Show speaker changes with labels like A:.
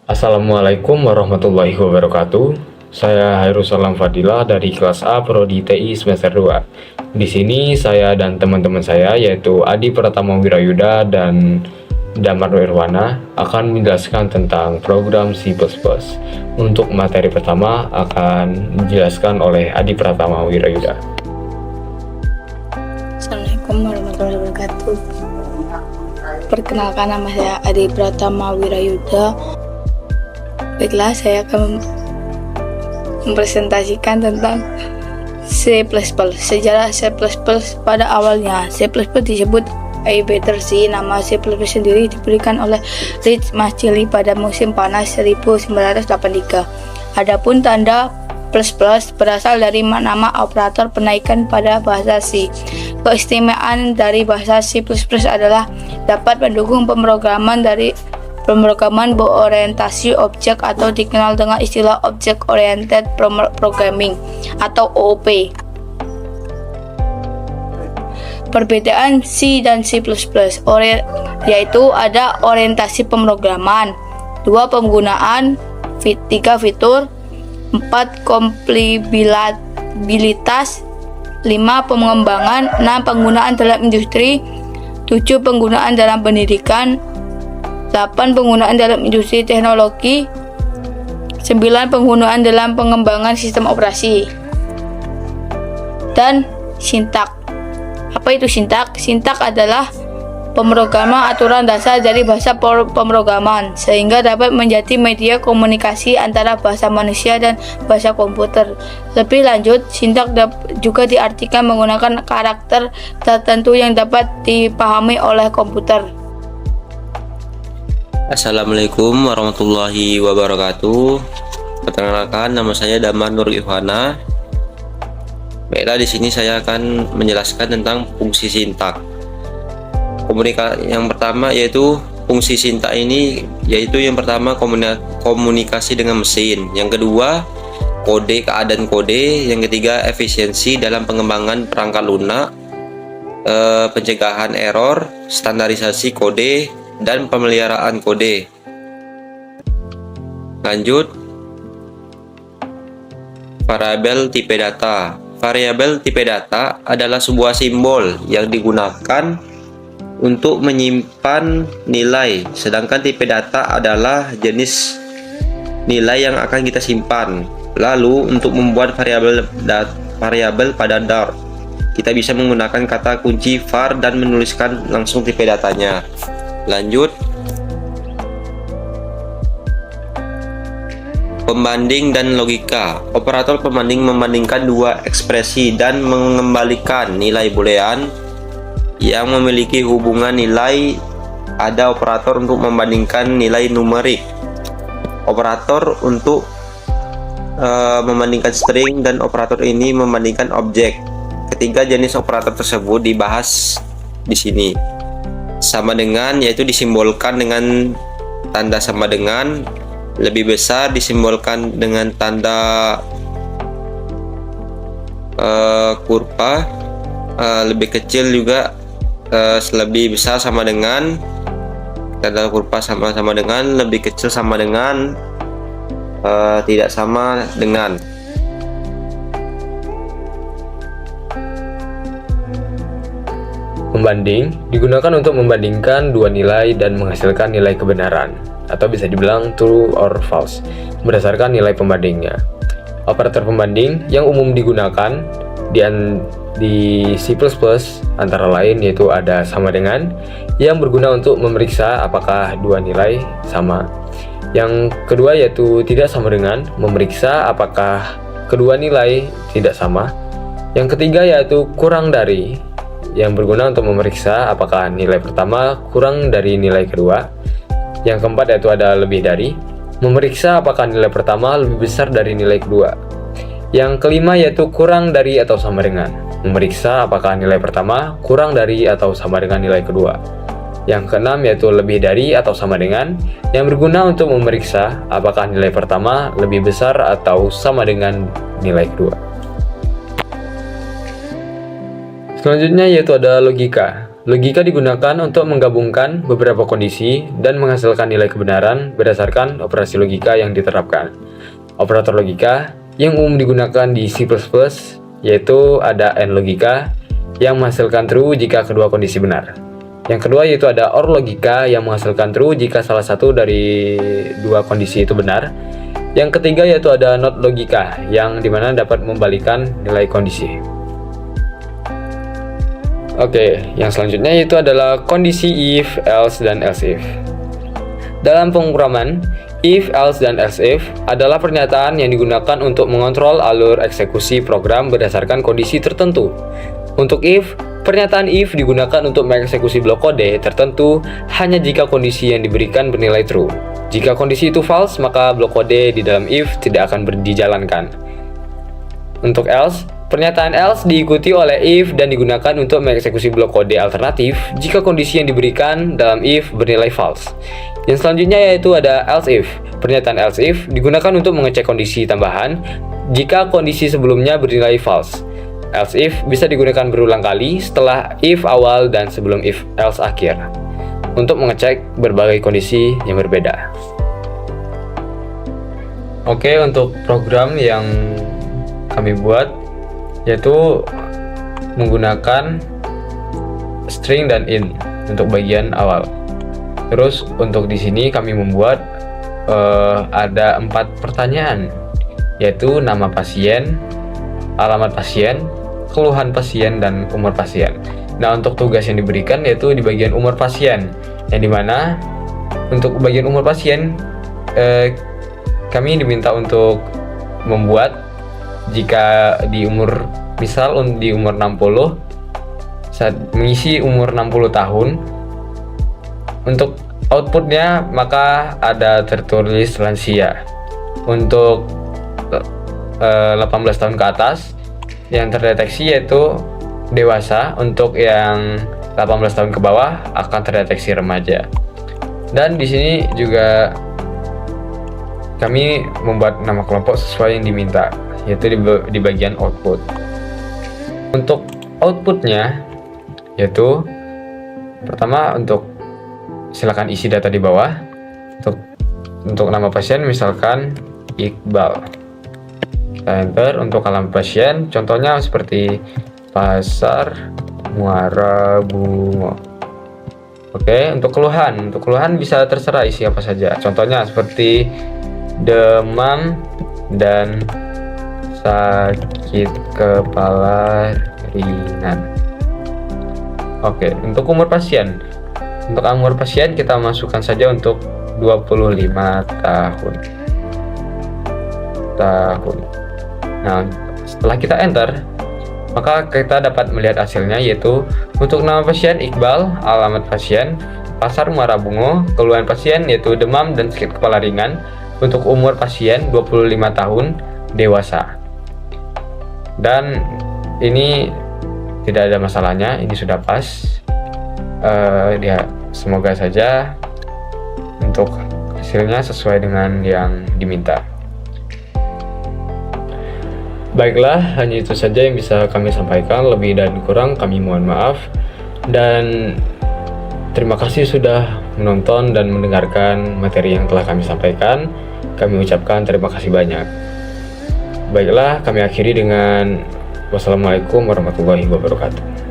A: Assalamualaikum warahmatullahi wabarakatuh. Saya Hairul Salam Fadilah dari kelas A Prodi TI semester 2. Di sini saya dan teman-teman saya yaitu Adi Pratama Wirayuda dan Damar Irwana akan menjelaskan tentang program C++. Untuk materi pertama akan dijelaskan oleh Adi Pratama Wirayuda.
B: Assalamualaikum warahmatullahi wabarakatuh. Perkenalkan, nama saya Adi Pratama Wirayuda. Baiklah, saya akan mempresentasikan tentang C++. Sejarah C++ pada awalnya, C++ disebut A Better C. Nama C++ sendiri diberikan oleh Rich Maschili pada musim panas 1983. Adapun tanda plus berasal dari nama operator penaikan pada bahasa C. Keistimewaan dari bahasa C++ adalah dapat mendukung pemrograman berorientasi objek atau dikenal dengan istilah Object Oriented Programming atau OOP. Perbedaan C dan C++ yaitu ada orientasi pemrograman, 2 penggunaan, 3 fitur, 4 kompilabilitas, 5 pengembangan, 6 penggunaan dalam industri, 7 penggunaan dalam pendidikan, 8 penggunaan dalam industri teknologi, 9 penggunaan dalam pengembangan sistem operasi. Dan sintak. Apa itu sintak? Sintak adalah pemrograman aturan dasar dari bahasa pemrograman sehingga dapat menjadi media komunikasi antara bahasa manusia dan bahasa komputer. Lebih lanjut, sintak juga diartikan menggunakan karakter tertentu yang dapat dipahami oleh komputer.
C: Assalamualaikum warahmatullahi wabarakatuh. Perkenalkan, nama saya Damar Nur Ihwana. Baiklah, di sini saya akan menjelaskan tentang fungsi sintak. Yang pertama yaitu fungsi sintak ini yaitu yang pertama komunikasi dengan mesin, yang kedua keadaan kode, yang ketiga efisiensi dalam pengembangan perangkat lunak, pencegahan error, standarisasi kode, dan pemeliharaan kode. Lanjut, variabel tipe data. Variabel tipe data adalah sebuah simbol yang digunakan untuk menyimpan nilai, sedangkan tipe data adalah jenis nilai yang akan kita simpan. Lalu untuk membuat variabel pada Dart, kita bisa menggunakan kata kunci var dan menuliskan langsung tipe datanya. Lanjut, pembanding dan logika. Operator pembanding membandingkan dua ekspresi dan mengembalikan nilai boolean yang memiliki hubungan nilai. Ada operator untuk membandingkan nilai numerik, operator untuk membandingkan string, dan operator ini membandingkan objek. Ketiga jenis operator tersebut dibahas di sini. Sama dengan yaitu disimbolkan dengan tanda sama dengan, lebih besar disimbolkan dengan tanda kurva, lebih kecil juga lebih besar sama dengan, tanda kurva sama dengan, lebih kecil sama dengan, tidak sama dengan.
A: Pembanding digunakan untuk membandingkan dua nilai dan menghasilkan nilai kebenaran, atau bisa dibilang true or false, berdasarkan nilai pembandingnya. Operator pembanding yang umum digunakan di C++ antara lain yaitu ada sama dengan, yang berguna untuk memeriksa apakah dua nilai sama. Yang kedua yaitu tidak sama dengan, memeriksa apakah kedua nilai tidak sama. Yang ketiga yaitu kurang dari, yang berguna untuk memeriksa apakah nilai pertama kurang dari nilai kedua. Yang keempat yaitu ada lebih dari, memeriksa apakah nilai pertama lebih besar dari nilai kedua. Yang kelima yaitu kurang dari atau sama dengan, memeriksa apakah nilai pertama kurang dari atau sama dengan nilai kedua. Yang keenam yaitu lebih dari atau sama dengan, yang berguna untuk memeriksa apakah nilai pertama lebih besar atau sama dengan nilai kedua. Selanjutnya yaitu ada logika. Logika digunakan untuk menggabungkan beberapa kondisi dan menghasilkan nilai kebenaran berdasarkan operasi logika yang diterapkan. Operator logika yang umum digunakan di C++ yaitu ada AND logika yang menghasilkan true jika kedua kondisi benar. Yang kedua yaitu ada OR logika yang menghasilkan true jika salah satu dari dua kondisi itu benar. Yang ketiga yaitu ada NOT logika yang dimana dapat membalikan nilai kondisi. Oke, yang selanjutnya itu adalah kondisi if, else, dan else if. Dalam penguraman, if, else, dan else if adalah pernyataan yang digunakan untuk mengontrol alur eksekusi program berdasarkan kondisi tertentu. Untuk if, pernyataan if digunakan untuk mengeksekusi blok kode tertentu hanya jika kondisi yang diberikan bernilai true. Jika kondisi itu false, maka blok kode di dalam if tidak akan dijalankan. Untuk else, pernyataan else diikuti oleh if dan digunakan untuk mengeksekusi blok kode alternatif jika kondisi yang diberikan dalam if bernilai false. Yang selanjutnya yaitu ada else if. Pernyataan else if digunakan untuk mengecek kondisi tambahan jika kondisi sebelumnya bernilai false. Else if bisa digunakan berulang kali setelah if awal dan sebelum if else akhir untuk mengecek berbagai kondisi yang berbeda. Oke, untuk program yang kami buat yaitu menggunakan string dan int untuk bagian awal. Terus untuk di sini kami membuat ada 4 pertanyaan, yaitu nama pasien, alamat pasien, keluhan pasien, dan umur pasien. Nah, untuk tugas yang diberikan yaitu di bagian umur pasien, yang dimana untuk bagian umur pasien kami diminta untuk membuat jika di umur, misal di umur 60, saat mengisi umur 60 tahun, untuk outputnya maka ada tertulis lansia. Untuk 18 tahun ke atas yang terdeteksi yaitu dewasa. Untuk yang 18 tahun ke bawah akan terdeteksi remaja. Dan di sini juga kami membuat nama kelompok sesuai yang diminta, yaitu di bagian output. Untuk outputnya yaitu pertama, untuk silakan isi data di bawah. Untuk nama pasien misalkan Iqbal, kita enter. Untuk alamat pasien contohnya seperti Pasar Muara Bungo. Oke, untuk keluhan bisa terserah isi apa saja, contohnya seperti demam dan sakit kepala ringan. Oke, untuk umur pasien. Untuk umur pasien kita masukkan saja untuk 25 tahun. Nah, setelah kita enter, maka kita dapat melihat hasilnya, yaitu untuk nama pasien Iqbal, alamat pasien Pasar Muara Bungo, keluhan pasien yaitu demam dan sakit kepala ringan. Untuk umur pasien 25 tahun, dewasa. Dan ini tidak ada masalahnya, ini sudah pas. Semoga saja untuk hasilnya sesuai dengan yang diminta. Baiklah, hanya itu saja yang bisa kami sampaikan. Lebih dan kurang kami mohon maaf. Dan terima kasih sudah menonton dan mendengarkan materi yang telah kami sampaikan. Kami ucapkan terima kasih banyak. Baiklah, kami akhiri dengan wassalamualaikum warahmatullahi wabarakatuh.